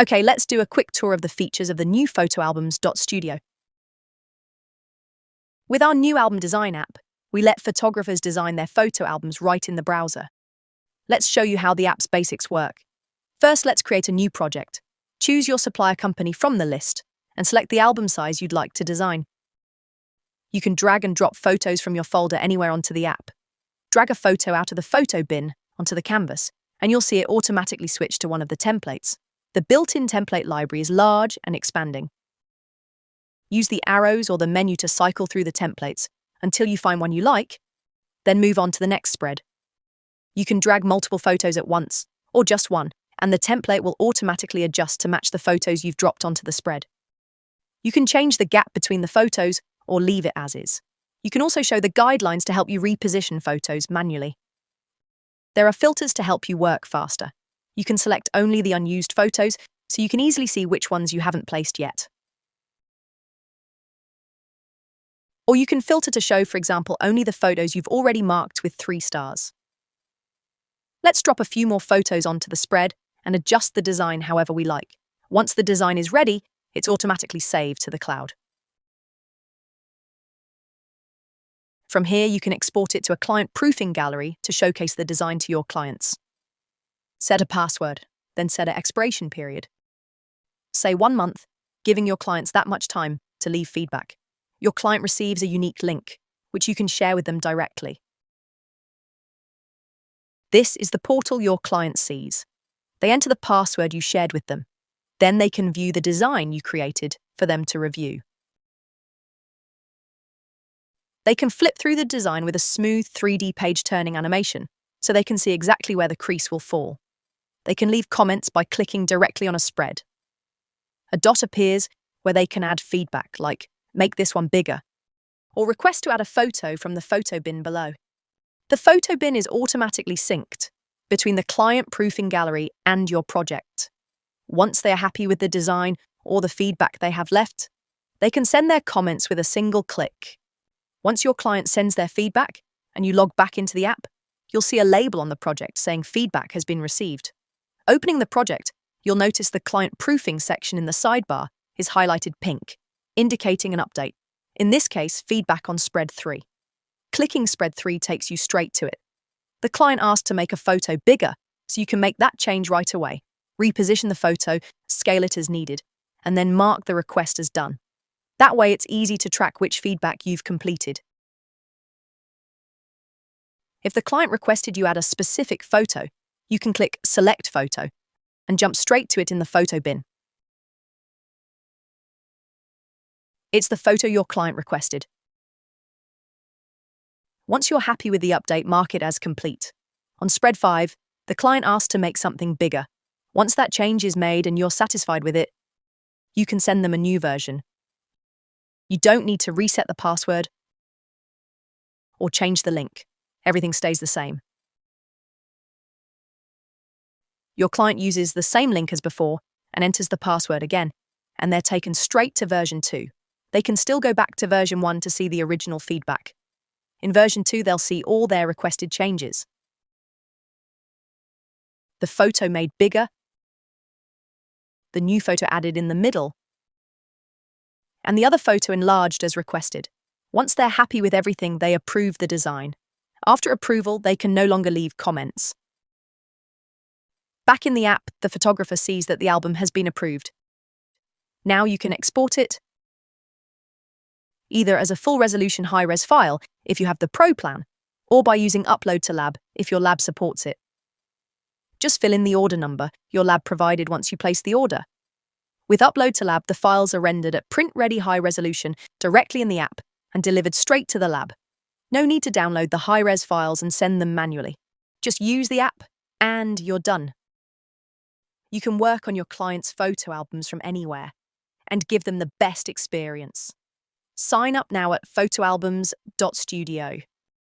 Okay, let's do a quick tour of the features of the new Photoalbums.Studio. With our new album design app, we let photographers design their photo albums right in the browser. Let's show you how the app's basics work. First, let's create a new project. Choose your supplier company from the list and select the album size you'd like to design. You can drag and drop photos from your folder anywhere onto the app. Drag a photo out of the photo bin onto the canvas, and you'll see it automatically switch to one of the templates. The built-in template library is large and expanding. Use the arrows or the menu to cycle through the templates until you find one you like, then move on to the next spread. You can drag multiple photos at once, or just one, and the template will automatically adjust to match the photos you've dropped onto the spread. You can change the gap between the photos or leave it as is. You can also show the guidelines to help you reposition photos manually. There are filters to help you work faster. You can select only the unused photos, so you can easily see which ones you haven't placed yet. Or you can filter to show, for example, only the photos you've already marked with 3 stars. Let's drop a few more photos onto the spread and adjust the design however we like. Once the design is ready, it's automatically saved to the cloud. From here, you can export it to a client proofing gallery to showcase the design to your clients. Set a password, then set an expiration period. Say 1 month, giving your clients that much time to leave feedback. Your client receives a unique link, which you can share with them directly. This is the portal your client sees. They enter the password you shared with them. Then they can view the design you created for them to review. They can flip through the design with a smooth 3D page-turning animation, so they can see exactly where the crease will fall. They can leave comments by clicking directly on a spread. A dot appears where they can add feedback, like, make this one bigger, or request to add a photo from the photo bin below. The photo bin is automatically synced between the client proofing gallery and your project. Once they are happy with the design or the feedback they have left, they can send their comments with a single click. Once your client sends their feedback and you log back into the app, you'll see a label on the project saying feedback has been received. Opening the project, you'll notice the client proofing section in the sidebar is highlighted pink, indicating an update. In this case, feedback on spread 3. Clicking spread 3 takes you straight to it. The client asked to make a photo bigger, so you can make that change right away. Reposition the photo, scale it as needed, and then mark the request as done. That way it's easy to track which feedback you've completed. If the client requested you add a specific photo, you can click Select Photo and jump straight to it in the photo bin. It's the photo your client requested. Once you're happy with the update, mark it as complete. On spread 5, the client asked to make something bigger. Once that change is made and you're satisfied with it, you can send them a new version. You don't need to reset the password or change the link. Everything stays the same. Your client uses the same link as before and enters the password again, and they're taken straight to version 2. They can still go back to version 1 to see the original feedback. In version 2, they'll see all their requested changes. The photo made bigger, the new photo added in the middle, and the other photo enlarged as requested. Once they're happy with everything, they approve the design. After approval, they can no longer leave comments. Back in the app, the photographer sees that the album has been approved. Now you can export it, either as a full-resolution high-res file if you have the Pro plan, or by using Upload to Lab if your lab supports it. Just fill in the order number your lab provided once you place the order. With Upload to Lab, the files are rendered at print-ready high-resolution directly in the app and delivered straight to the lab. No need to download the high-res files and send them manually. Just use the app, and you're done. You can work on your clients' photo albums from anywhere and give them the best experience. Sign up now at Photoalbums.Studio.